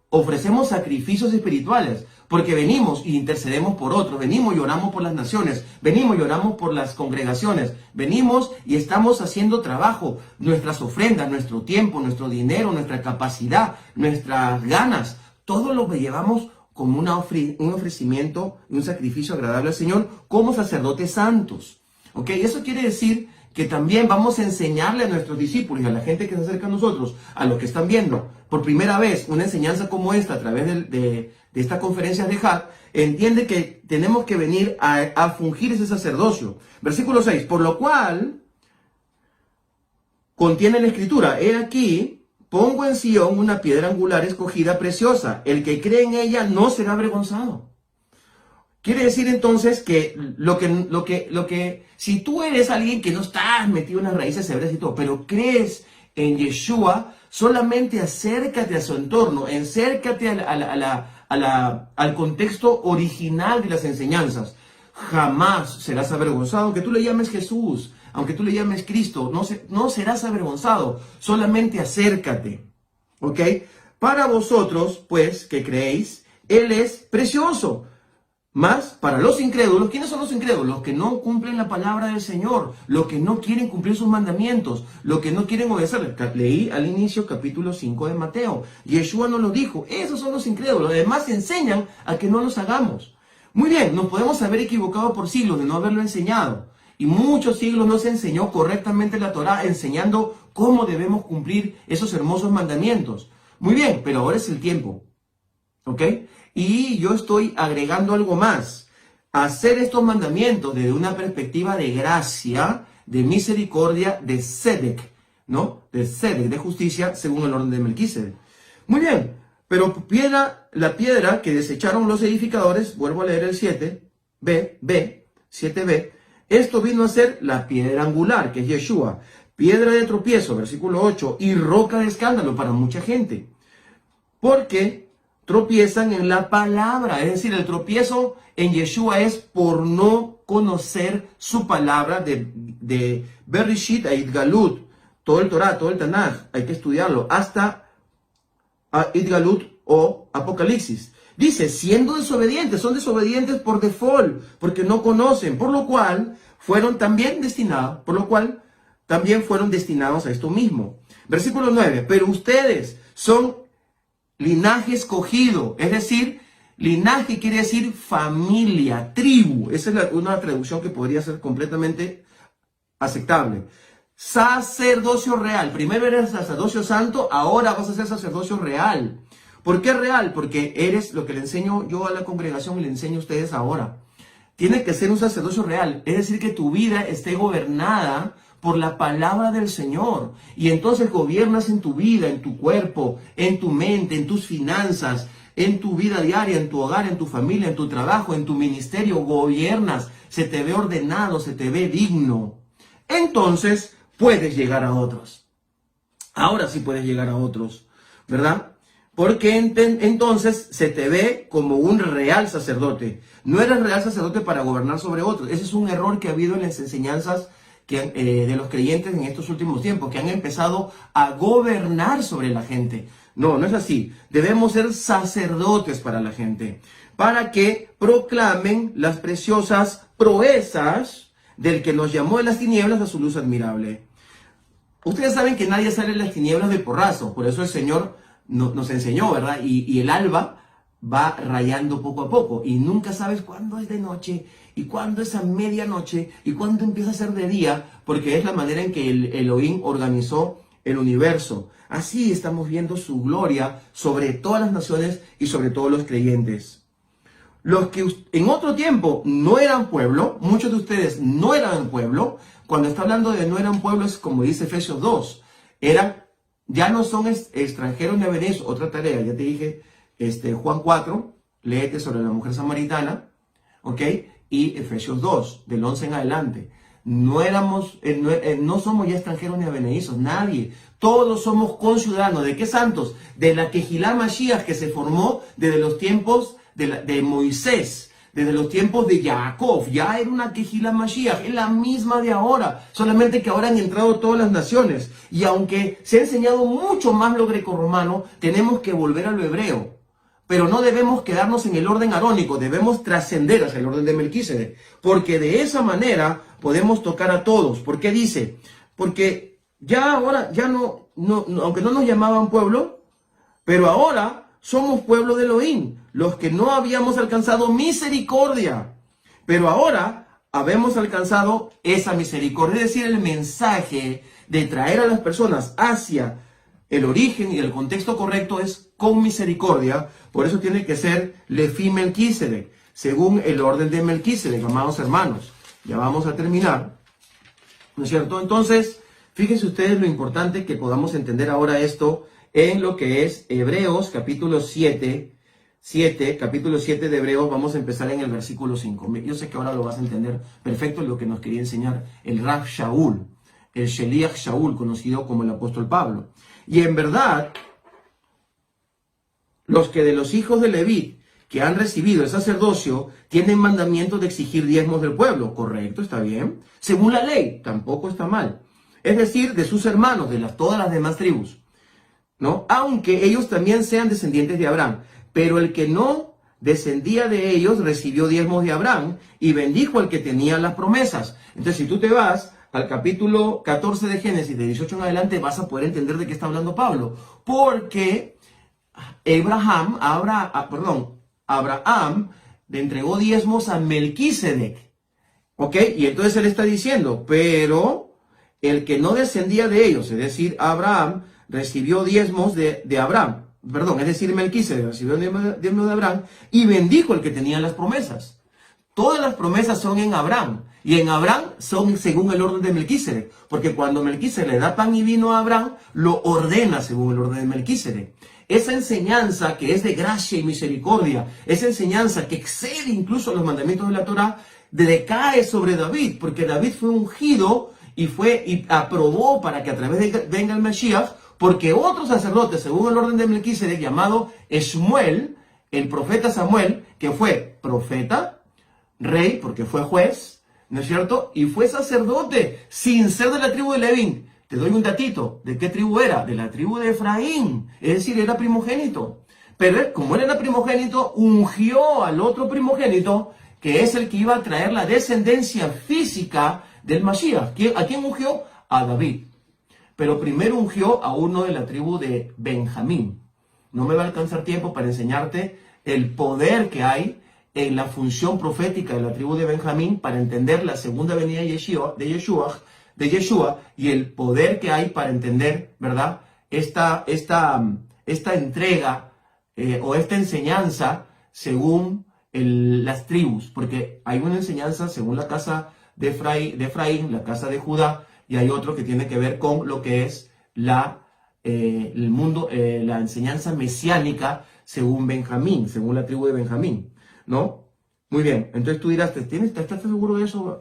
Ofrecemos sacrificios espirituales porque venimos y intercedemos por otros, venimos y oramos por las naciones, venimos y oramos por las congregaciones, venimos y estamos haciendo trabajo, nuestras ofrendas, nuestro tiempo, nuestro dinero, nuestra capacidad, nuestras ganas, todo lo que llevamos como un ofrecimiento y un sacrificio agradable al Señor como sacerdotes santos. ¿Ok? Eso quiere decir que también vamos a enseñarle a nuestros discípulos y a la gente que se acerca a nosotros, a los que están viendo por primera vez una enseñanza como esta a través de esta conferencia de Ejad, entiende que tenemos que venir a fungir ese sacerdocio. Versículo 6, por lo cual contiene la escritura, he aquí, pongo en Sion una piedra angular escogida preciosa, el que cree en ella no será avergonzado. Quiere decir entonces que si tú eres alguien que no estás metido en las raíces hebreas y todo, pero crees en Yeshua, solamente acércate a su entorno, acércate al contexto original de las enseñanzas. Jamás serás avergonzado, aunque tú le llames Jesús, aunque tú le llames Cristo, no serás avergonzado, solamente acércate. ¿Ok? Para vosotros, pues, que creéis, Él es precioso. Más para los incrédulos, ¿quiénes son los incrédulos? Los que no cumplen la palabra del Señor, los que no quieren cumplir sus mandamientos, los que no quieren obedecer. Leí al inicio capítulo 5 de Mateo. Yeshua nos lo dijo, esos son los incrédulos. Además enseñan a que no los hagamos. Muy bien, nos podemos haber equivocado por siglos de no haberlo enseñado. Y muchos siglos no se enseñó correctamente la Torá, enseñando cómo debemos cumplir esos hermosos mandamientos. Muy bien, pero ahora es el tiempo. ¿Ok? Y yo estoy agregando algo más. Hacer estos mandamientos desde una perspectiva de gracia, de misericordia, de tzedek, ¿no? De tzedek, de justicia, según el orden de Melquisedec. Muy bien, pero la piedra que desecharon los edificadores, vuelvo a leer el 7b, esto vino a ser la piedra angular, que es Yeshua, piedra de tropiezo, versículo 8, y roca de escándalo para mucha gente. Porque tropiezan en la palabra, es decir, el tropiezo en Yeshua es por no conocer su palabra de Bereshit a Idgalut, todo el Torah, todo el Tanaj, hay que estudiarlo, hasta Idgalut o Apocalipsis. Dice, siendo desobedientes, son desobedientes por default, porque no conocen, por lo cual fueron también destinados a esto mismo. Versículo 9, pero ustedes son linaje escogido, es decir, linaje quiere decir familia, tribu. Esa es una traducción que podría ser completamente aceptable. Sacerdocio real. Primero eres sacerdocio santo, ahora vas a ser sacerdocio real. ¿Por qué real? Porque eres lo que le enseño yo a la congregación y le enseño a ustedes ahora. Tiene que ser un sacerdocio real, es decir, que tu vida esté gobernada por la palabra del Señor. Y entonces gobiernas en tu vida, en tu cuerpo, en tu mente, en tus finanzas, en tu vida diaria, en tu hogar, en tu familia, en tu trabajo, en tu ministerio. Gobiernas, se te ve ordenado, se te ve digno. Entonces puedes llegar a otros. Ahora sí puedes llegar a otros, ¿verdad? Porque entonces se te ve como un real sacerdote. No eres real sacerdote para gobernar sobre otros. Ese es un error que ha habido en las enseñanzas de los creyentes en estos últimos tiempos, que han empezado a gobernar sobre la gente. No, no es así. Debemos ser sacerdotes para la gente, para que proclamen las preciosas proezas del que nos llamó de las tinieblas a su luz admirable. Ustedes saben que nadie sale de las tinieblas de porrazo, por eso el Señor nos enseñó, ¿verdad? Y el alba va rayando poco a poco, y nunca sabes cuándo es de noche, y cuándo es a medianoche, y cuándo empieza a ser de día, porque es la manera en que el Elohim organizó el universo. Así estamos viendo su gloria sobre todas las naciones y sobre todos los creyentes. Los que en otro tiempo no eran pueblo, muchos de ustedes no eran pueblo. Cuando está hablando de no eran pueblo, es como dice Efesios 2, ya no son extranjeros ni avenecios. Otra tarea, ya te dije, Juan 4, léete sobre la mujer samaritana, ¿ok? Y Efesios 2, del 11 en adelante. No somos ya extranjeros ni avenecizos, nadie. Todos somos conciudadanos. ¿De qué santos? De la Kehilá Mashiach, que se formó desde los tiempos de Moisés, desde los tiempos de Jacob. Ya era una Kehilá Mashiach, es la misma de ahora, solamente que ahora han entrado todas las naciones. Y aunque se ha enseñado mucho más lo grecorromano, tenemos que volver a lo hebreo. Pero no debemos quedarnos en el orden arónico, debemos trascender hacia el orden de Melquisedec, porque de esa manera podemos tocar a todos. ¿Por qué dice? Porque ya ahora, aunque no nos llamaban pueblo, pero ahora somos pueblo de Elohim, los que no habíamos alcanzado misericordia, pero ahora habemos alcanzado esa misericordia, es decir, el mensaje de traer a las personas hacia el origen y el contexto correcto es con misericordia. Por eso tiene que ser Lefi Melquisedec, según el orden de Melquisedec, amados hermanos. Ya vamos a terminar, ¿no es cierto? Entonces, fíjense ustedes lo importante que podamos entender ahora esto en lo que es Hebreos capítulo 7, capítulo 7 de Hebreos. Vamos a empezar en el versículo 5. Yo sé que ahora lo vas a entender perfecto, lo que nos quería enseñar el Rav Shaul, el Sheliach Shaul, conocido como el apóstol Pablo. Y en verdad, los que de los hijos de Leví, que han recibido el sacerdocio, tienen mandamiento de exigir diezmos del pueblo. Correcto, está bien. Según la ley, tampoco está mal. Es decir, de sus hermanos, de todas las demás tribus, ¿no? Aunque ellos también sean descendientes de Abraham. Pero el que no descendía de ellos recibió diezmos de Abraham y bendijo al que tenía las promesas. Entonces, si tú te vas al capítulo 14 de Génesis, de 18 en adelante, vas a poder entender de qué está hablando Pablo. Porque Abraham le entregó diezmos a Melquisedec. ¿Ok? Y entonces él está diciendo, pero el que no descendía de ellos, es decir, Abraham, recibió diezmos de Abraham. Perdón, es decir, Melquisedec recibió diezmos de Abraham y bendijo al que tenía las promesas. Todas las promesas son en Abraham. Y en Abraham son según el orden de Melquisedec. Porque cuando Melquisedec le da pan y vino a Abraham, lo ordena según el orden de Melquisedec. Esa enseñanza que es de gracia y misericordia, esa enseñanza que excede incluso los mandamientos de la Torá, decae sobre David. Porque David fue ungido y aprobó para que a través de él venga el Mesías. Porque otro sacerdote, según el orden de Melquisedec, llamado Shmuel, el profeta Samuel, que fue profeta, rey, porque fue juez, ¿no es cierto? Y fue sacerdote, sin ser de la tribu de Leví. Te doy un datito. ¿De qué tribu era? De la tribu de Efraín. Es decir, era primogénito. Pero como él era primogénito, ungió al otro primogénito, que es el que iba a traer la descendencia física del Mashiach. ¿A quién ungió? A David. Pero primero ungió a uno de la tribu de Benjamín. No me va a alcanzar tiempo para enseñarte el poder que hay en la función profética de la tribu de Benjamín para entender la segunda venida de Yeshua y el poder que hay para entender, ¿verdad? Esta entrega o esta enseñanza según las tribus. Porque hay una enseñanza según la casa de Efraín, la casa de Judá, y hay otro que tiene que ver con lo que es la enseñanza mesiánica según Benjamín, según la tribu de Benjamín, ¿no? Muy bien, entonces tú dirás, ¿estás seguro de eso,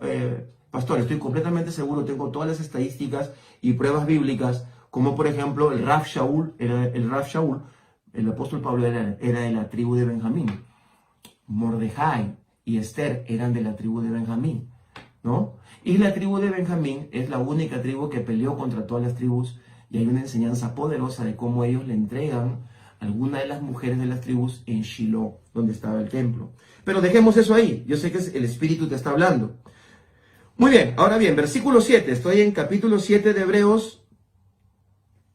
pastor? Estoy completamente seguro, tengo todas las estadísticas y pruebas bíblicas, como por ejemplo el Rav Shaul el apóstol Pablo era de la tribu de Benjamín. Mordejai y Esther eran de la tribu de Benjamín, ¿no? Y la tribu de Benjamín es la única tribu que peleó contra todas las tribus, y hay una enseñanza poderosa de cómo ellos le entregan a alguna de las mujeres de las tribus en Shiloh, donde estaba el templo. Pero dejemos eso ahí, yo sé que el Espíritu te está hablando. Muy bien, ahora bien, versículo 7, estoy en capítulo 7 de Hebreos,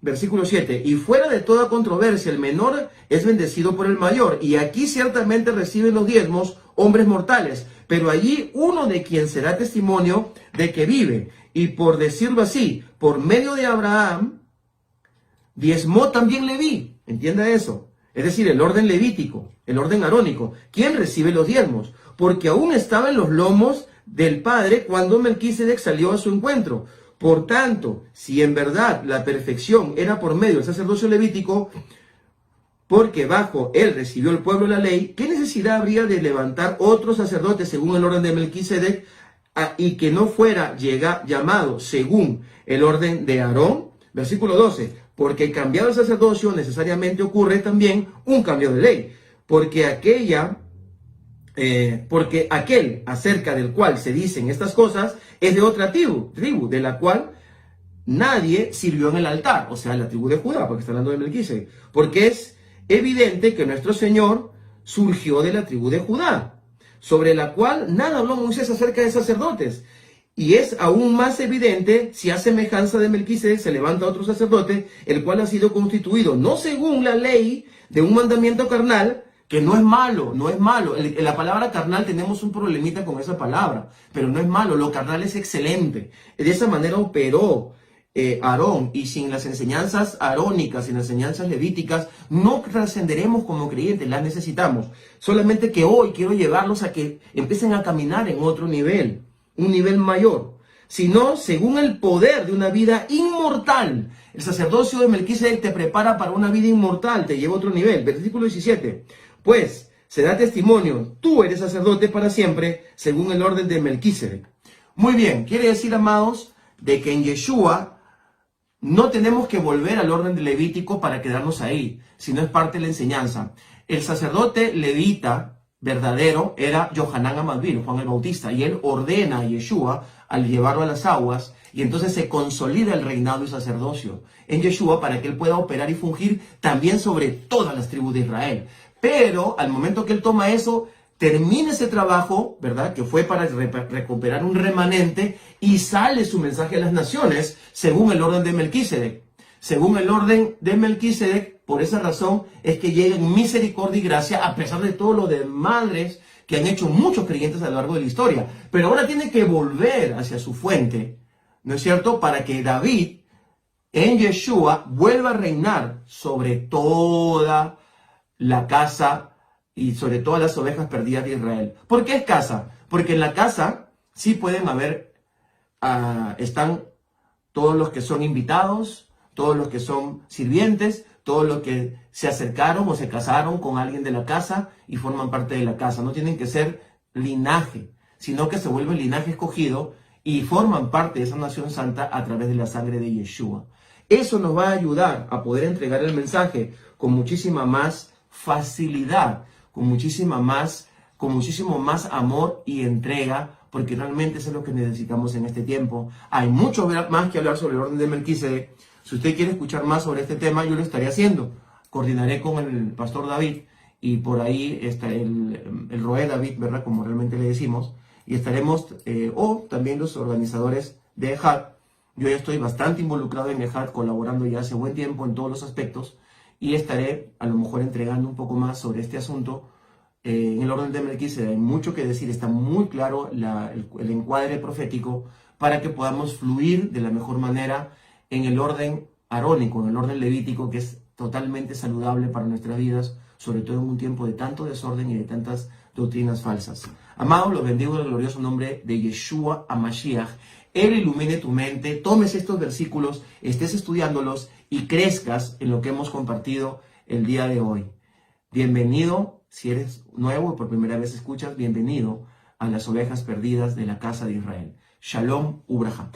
versículo 7, y fuera de toda controversia, el menor es bendecido por el mayor, y aquí ciertamente reciben los diezmos hombres mortales, pero allí uno de quien será testimonio de que vive, y por decirlo así, por medio de Abraham, diezmó también Leví, entienda eso, es decir, el orden levítico, el orden arónico, ¿quién recibe los diezmos? Porque aún estaba en los lomos del Padre cuando Melquisedec salió a su encuentro. Por tanto, si en verdad la perfección era por medio del sacerdocio levítico, porque bajo él recibió el pueblo la ley, ¿qué necesidad habría de levantar otro sacerdote según el orden de Melquisedec y que no fuera llamado según el orden de Aarón? Versículo 12, porque cambiado el sacerdocio necesariamente ocurre también un cambio de ley, porque aquel acerca del cual se dicen estas cosas es de otra tribu, de la cual nadie sirvió en el altar, o sea, la tribu de Judá, porque está hablando de Melquisedec, porque es evidente que nuestro Señor surgió de la tribu de Judá, sobre la cual nada habló Moisés acerca de sacerdotes. Y es aún más evidente si a semejanza de Melquisedec se levanta otro sacerdote, el cual ha sido constituido no según la ley de un mandamiento carnal, que no es malo, no es malo. La palabra carnal tenemos un problemita con esa palabra, pero no es malo, lo carnal es excelente. De esa manera operó Aarón, y sin las enseñanzas arónicas, sin las enseñanzas levíticas, no trascenderemos como creyentes, las necesitamos. Solamente que hoy quiero llevarlos a que empiecen a caminar en otro nivel, un nivel mayor, sino según el poder de una vida inmortal. El sacerdocio de Melquisedec te prepara para una vida inmortal, te lleva a otro nivel. Versículo 17, pues se da testimonio, tú eres sacerdote para siempre, según el orden de Melquisedec. Muy bien, quiere decir, amados, de que en Yeshua no tenemos que volver al orden levítico para quedarnos ahí, sino es parte de la enseñanza. El sacerdote levita verdadero era Yohanan Amadvil, Juan el Bautista, y él ordena a Yeshua al llevarlo a las aguas, y entonces se consolida el reinado y sacerdocio en Yeshua para que él pueda operar y fungir también sobre todas las tribus de Israel. Pero al momento que él toma eso, termina ese trabajo, ¿verdad? Que fue para recuperar un remanente, y sale su mensaje a las naciones según el orden de Melquisedec. Según el orden de Melquisedec, por esa razón es que llega en misericordia y gracia, a pesar de todo lo de madres que han hecho muchos creyentes a lo largo de la historia. Pero ahora tiene que volver hacia su fuente, ¿no es cierto? Para que David, en Yeshua, vuelva a reinar sobre toda la casa y sobre todas las ovejas perdidas de Israel. ¿Por qué es casa? Porque en la casa sí pueden haber, están todos los que son invitados, todos los que son sirvientes, todos los que se acercaron o se casaron con alguien de la casa y forman parte de la casa. No tienen que ser linaje, sino que se vuelven linaje escogido y forman parte de esa nación santa a través de la sangre de Yeshua. Eso nos va a ayudar a poder entregar el mensaje con muchísima más facilidad, con muchísimo más amor y entrega, porque realmente eso es lo que necesitamos en este tiempo. Hay mucho más que hablar sobre el orden de Melquisedec. Si usted quiere escuchar más sobre este tema, yo lo estaré haciendo. Coordinaré con el pastor David, y por ahí está el Roé David, ¿verdad? Como realmente le decimos. Y estaremos, o también los organizadores de EHAD. Yo ya estoy bastante involucrado en EHAD, colaborando ya hace buen tiempo en todos los aspectos. Y estaré a lo mejor entregando un poco más sobre este asunto. En el orden de Melquisedec hay mucho que decir, está muy claro el encuadre profético para que podamos fluir de la mejor manera en el orden arónico, en el orden levítico, que es totalmente saludable para nuestras vidas, sobre todo en un tiempo de tanto desorden y de tantas doctrinas falsas. Amados, los bendigo en el glorioso nombre de Yeshua HaMashiach. Él ilumine tu mente, tomes estos versículos, estés estudiándolos y crezcas en lo que hemos compartido el día de hoy. Bienvenido, si eres nuevo y por primera vez escuchas, bienvenido a las ovejas perdidas de la casa de Israel. Shalom Ubraham.